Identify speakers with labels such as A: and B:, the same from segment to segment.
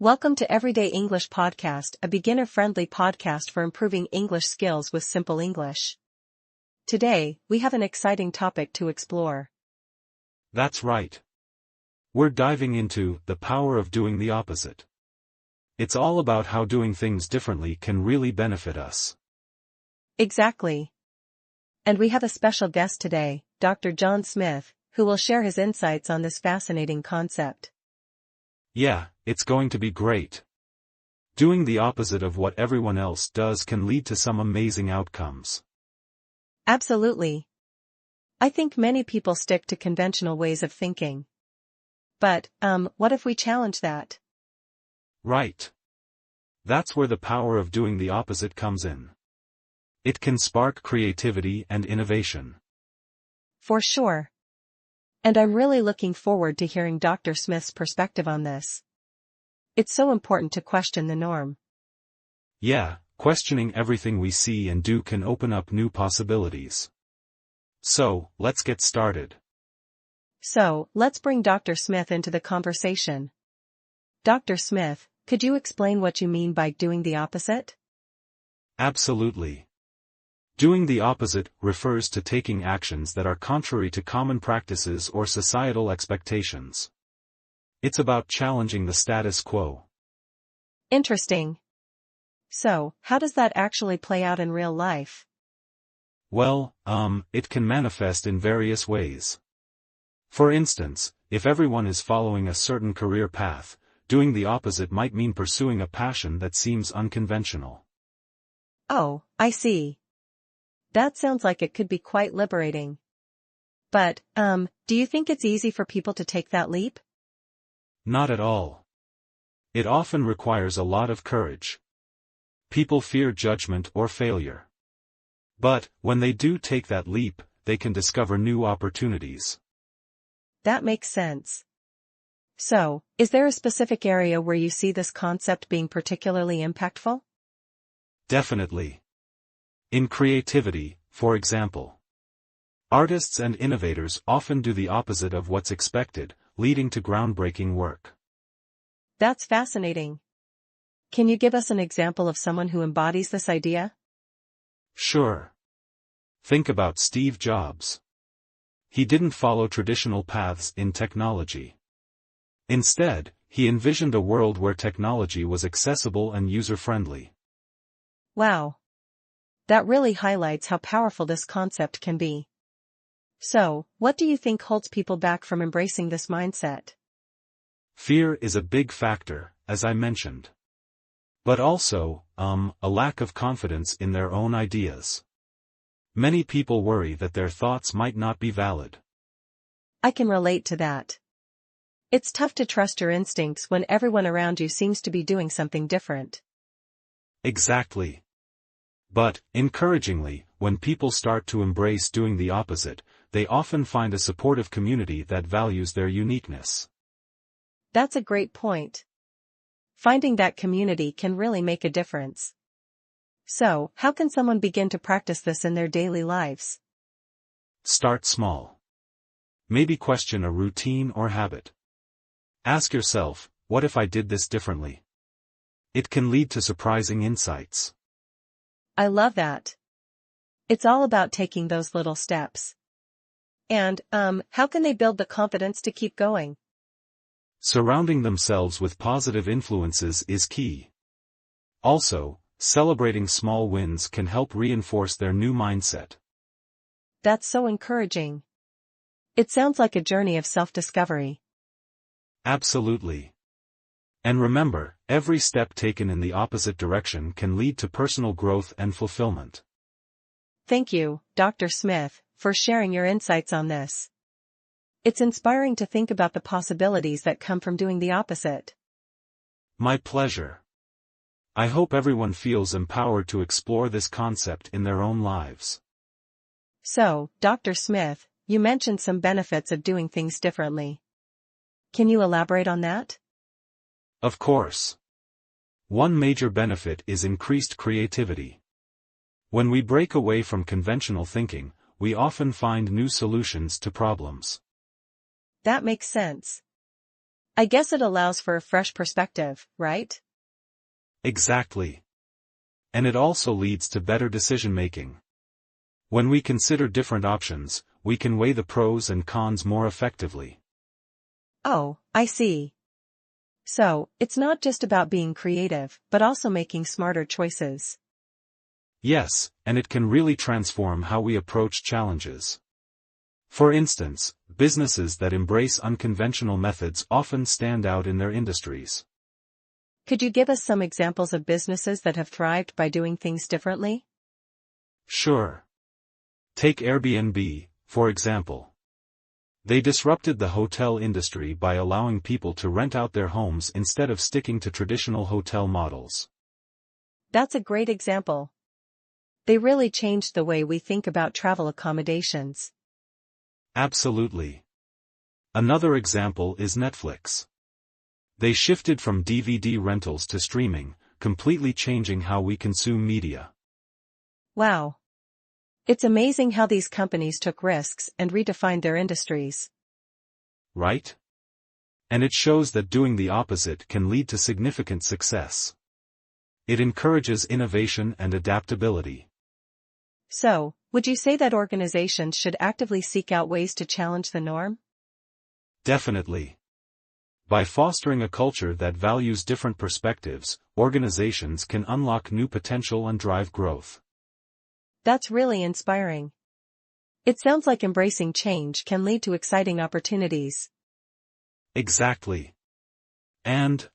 A: Welcome to Everyday English Podcast, a beginner-friendly podcast for improving English skills with simple English. Today, we have an exciting topic to explore.
B: That's right. We're diving into the power of doing the opposite. It's all about how doing things differently can really benefit us.
A: Exactly. And we have a special guest today, Dr. John Smith, who will share his insights on this fascinating concept.
B: Yeah, it's going to be great. Doing the opposite of what everyone else does can lead to some amazing outcomes.
A: Absolutely. I think many people stick to conventional ways of thinking. But, what if we challenge that?
B: Right. That's where the power of doing the opposite comes in. It can spark creativity and innovation.
A: For sure. And I'm really looking forward to hearing Dr. Smith's perspective on this. It's so important to question the norm.
B: Yeah, questioning everything we see and do can open up new possibilities. So, let's get started.
A: So, let's bring Dr. Smith into the conversation. Dr. Smith, could you explain what you mean by doing the opposite?
B: Absolutely. Doing the opposite refers to taking actions that are contrary to common practices or societal expectations. It's about challenging the status quo.
A: Interesting. So, how does that actually play out in real life?
B: Well, it can manifest in various ways. For instance, if everyone is following a certain career path, doing the opposite might mean pursuing a passion that seems unconventional.
A: Oh, I see. That sounds like it could be quite liberating. But, do you think it's easy for people to take that leap?
B: Not at all. It often requires a lot of courage. People fear judgment or failure. But, when they do take that leap, they can discover new opportunities.
A: That makes sense. So, is there a specific area where you see this concept being particularly impactful?
B: Definitely. In creativity, for example. Artists and innovators often do the opposite of what's expected, leading to groundbreaking work.
A: That's fascinating. Can you give us an example of someone who embodies this idea?
B: Sure. Think about Steve Jobs. He didn't follow traditional paths in technology. Instead, he envisioned a world where technology was accessible and user-friendly.
A: Wow. That really highlights how powerful this concept can be. So, what do you think holds people back from embracing this mindset?
B: Fear is a big factor, as I mentioned. But also, a lack of confidence in their own ideas. Many people worry that their thoughts might not be valid.
A: I can relate to that. It's tough to trust your instincts when everyone around you seems to be doing something different.
B: Exactly. But, encouragingly, when people start to embrace doing the opposite, they often find a supportive community that values their uniqueness.
A: That's a great point. Finding that community can really make a difference. So, how can someone begin to practice this in their daily lives?
B: Start small. Maybe question a routine or habit. Ask yourself, what if I did this differently? It can lead to surprising insights.
A: I love that. It's all about taking those little steps. And, how can they build the confidence to keep going?
B: Surrounding themselves with positive influences is key. Also, celebrating small wins can help reinforce their new mindset.
A: That's so encouraging. It sounds like a journey of self-discovery.
B: Absolutely. And remember, every step taken in the opposite direction can lead to personal growth and fulfillment.
A: Thank you, Dr. Smith, for sharing your insights on this. It's inspiring to think about the possibilities that come from doing the opposite.
B: My pleasure. I hope everyone feels empowered to explore this concept in their own lives.
A: So, Dr. Smith, you mentioned some benefits of doing things differently. Can you elaborate on that?
B: Of course. One major benefit is increased creativity. When we break away from conventional thinking, we often find new solutions to problems.
A: That makes sense. I guess it allows for a fresh perspective, right?
B: Exactly. And it also leads to better decision-making. When we consider different options, we can weigh the pros and cons more effectively.
A: Oh, I see. So, it's not just about being creative, but also making smarter choices.
B: Yes, and it can really transform how we approach challenges. For instance, businesses that embrace unconventional methods often stand out in their industries.
A: Could you give us some examples of businesses that have thrived by doing things differently?
B: Sure. Take Airbnb, for example. They disrupted the hotel industry by allowing people to rent out their homes instead of sticking to traditional hotel models.
A: That's a great example. They really changed the way we think about travel accommodations.
B: Absolutely. Another example is Netflix. They shifted from DVD rentals to streaming, completely changing how we consume media.
A: Wow. It's amazing how these companies took risks and redefined their industries.
B: Right? And it shows that doing the opposite can lead to significant success. It encourages innovation and adaptability.
A: So, would you say that organizations should actively seek out ways to challenge the norm?
B: Definitely. By fostering a culture that values different perspectives, organizations can unlock new potential and drive growth.
A: That's really inspiring. It sounds like embracing change can lead to exciting opportunities.
B: Exactly. And,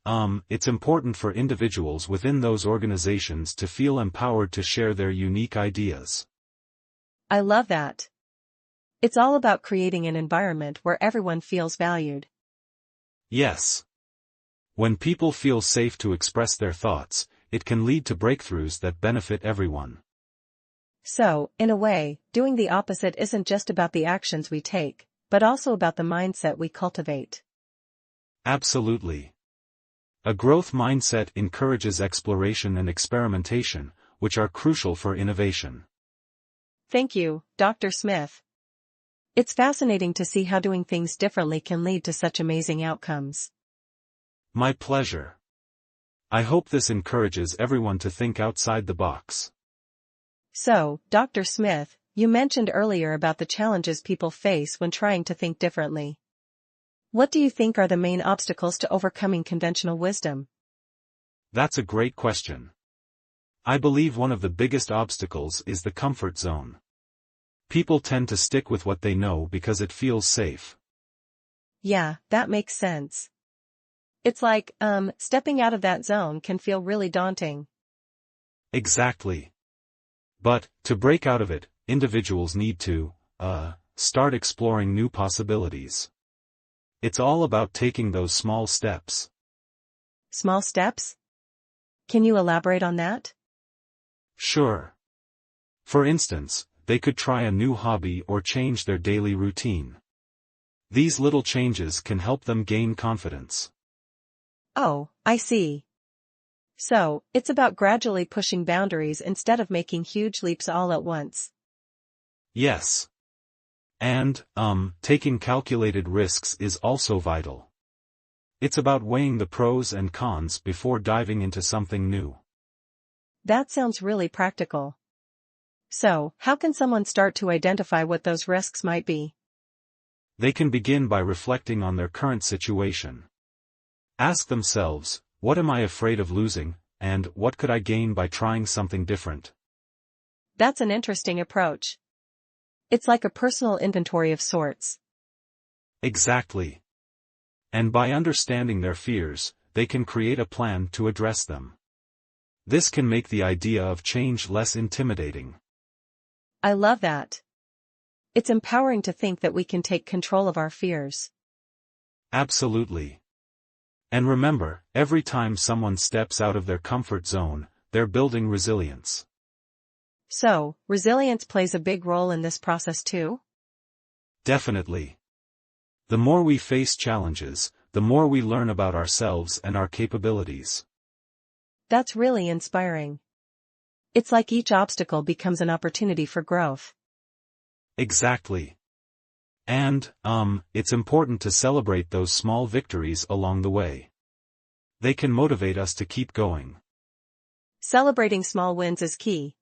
B: it's important for individuals within those organizations to feel empowered to share their unique ideas.
A: I love that. It's all about creating an environment where everyone feels valued.
B: Yes. When people feel safe to express their thoughts, it can lead to breakthroughs that benefit everyone.
A: So, in a way, doing the opposite isn't just about the actions we take, but also about the mindset we cultivate.
B: Absolutely. A growth mindset encourages exploration and experimentation, which are crucial for innovation.
A: Thank you, Dr. Smith. It's fascinating to see how doing things differently can lead to such amazing outcomes.
B: My pleasure. I hope this encourages everyone to think outside the box.
A: So, Dr. Smith, you mentioned earlier about the challenges people face when trying to think differently. What do you think are the main obstacles to overcoming conventional wisdom?
B: That's a great question. I believe one of the biggest obstacles is the comfort zone. People tend to stick with what they know because it feels safe.
A: Yeah, that makes sense. It's like, stepping out of that zone can feel really daunting.
B: Exactly. But, to break out of it, individuals need to, start exploring new possibilities. It's all about taking those small steps.
A: Small steps? Can you elaborate on that?
B: Sure. For instance, they could try a new hobby or change their daily routine. These little changes can help them gain confidence.
A: Oh, I see. So, it's about gradually pushing boundaries instead of making huge leaps all at once.
B: Yes. And, taking calculated risks is also vital. It's about weighing the pros and cons before diving into something new.
A: That sounds really practical. So, how can someone start to identify what those risks might be?
B: They can begin by reflecting on their current situation. Ask themselves, what am I afraid of losing, and what could I gain by trying something different?
A: That's an interesting approach. It's like a personal inventory of sorts.
B: Exactly. And by understanding their fears, they can create a plan to address them. This can make the idea of change less intimidating.
A: I love that. It's empowering to think that we can take control of our fears.
B: Absolutely. And remember, every time someone steps out of their comfort zone, they're building resilience.
A: So, resilience plays a big role in this process too?
B: Definitely. The more we face challenges, the more we learn about ourselves and our capabilities.
A: That's really inspiring. It's like each obstacle becomes an opportunity for growth.
B: Exactly. And, it's important to celebrate those small victories along the way. They can motivate us to keep going.
A: Celebrating small wins is key.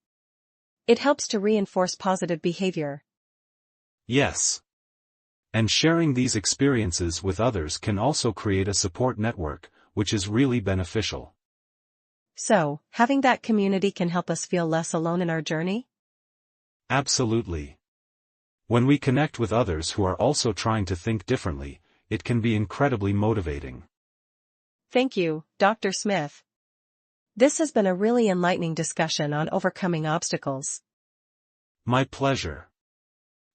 A: It helps to reinforce positive behavior.
B: Yes. And sharing these experiences with others can also create a support network, which is really beneficial.
A: So, having that community can help us feel less alone in our journey?
B: Absolutely. When we connect with others who are also trying to think differently, it can be incredibly motivating.
A: Thank you, Dr. Smith. This has been a really enlightening discussion on overcoming obstacles.
B: My pleasure.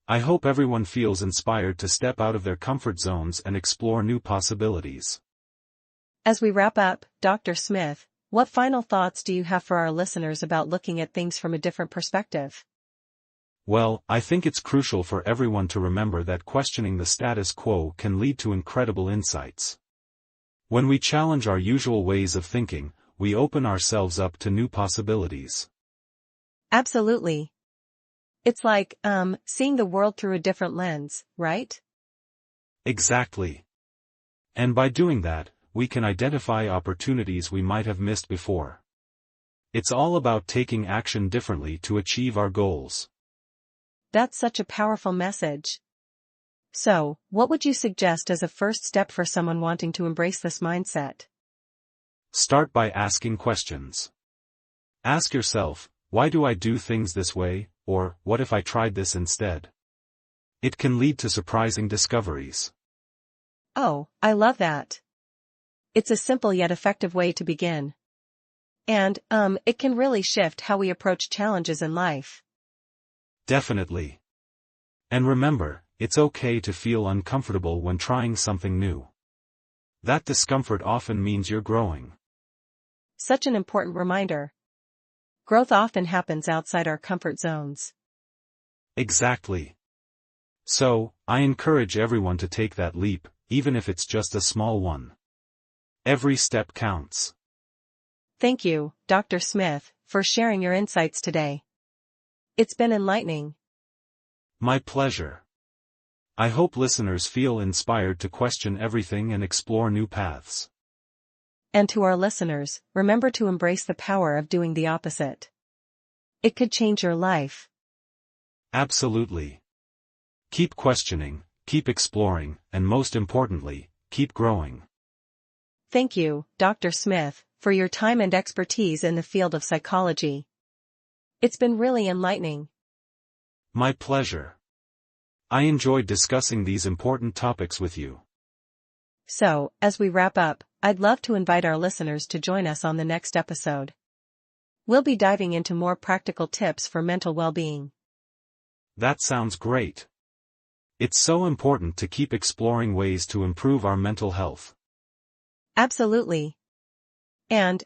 B: I hope everyone feels inspired to step out of their comfort zones and explore new possibilities.
A: As we wrap up, Dr. Smith, what final thoughts do you have for our listeners about looking at things from a different perspective?
B: Well, I think it's crucial for everyone to remember that questioning the status quo can lead to incredible insights. When we challenge our usual ways of thinking, we open ourselves up to new possibilities.
A: Absolutely. It's like, seeing the world through a different lens, right?
B: Exactly. And by doing that, we can identify opportunities we might have missed before. It's all about taking action differently to achieve our goals.
A: That's such a powerful message. So, what would you suggest as a first step for someone wanting to embrace this mindset?
B: Start by asking questions. Ask yourself, why do I do things this way, or what if I tried this instead? It can lead to surprising discoveries.
A: Oh, I love that. It's a simple yet effective way to begin. And, it can really shift how we approach challenges in life.
B: Definitely. And remember, it's okay to feel uncomfortable when trying something new. That discomfort often means you're growing.
A: Such an important reminder. Growth often happens outside our comfort zones.
B: Exactly. So, I encourage everyone to take that leap, even if it's just a small one. Every step counts.
A: Thank you, Dr. Smith, for sharing your insights today. It's been enlightening.
B: My pleasure. I hope listeners feel inspired to question everything and explore new paths.
A: And to our listeners, remember to embrace the power of doing the opposite. It could change your life.
B: Absolutely. Keep questioning, keep exploring, and most importantly, keep growing.
A: Thank you, Dr. Smith, for your time and expertise in the field of psychology. It's been really enlightening.
B: My pleasure. I enjoyed discussing these important topics with you.
A: So, as we wrap up, I'd love to invite our listeners to join us on the next episode. We'll be diving into more practical tips for mental well-being.
B: That sounds great. It's so important to keep exploring ways to improve our mental health.
A: Absolutely. And,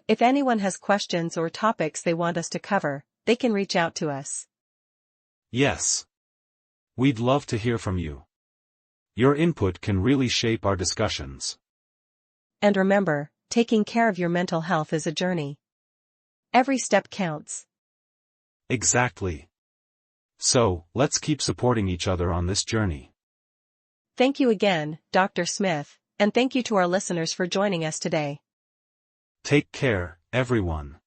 A: if anyone has questions or topics they want us to cover, they can reach out to us.
B: Yes. We'd love to hear from you. Your input can really shape our discussions.
A: And remember, taking care of your mental health is a journey. Every step counts.
B: Exactly. So, let's keep supporting each other on this journey.
A: Thank you again, Dr. Smith, and thank you to our listeners for joining us today.
B: Take care, everyone.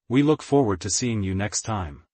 B: We look forward to seeing you next time.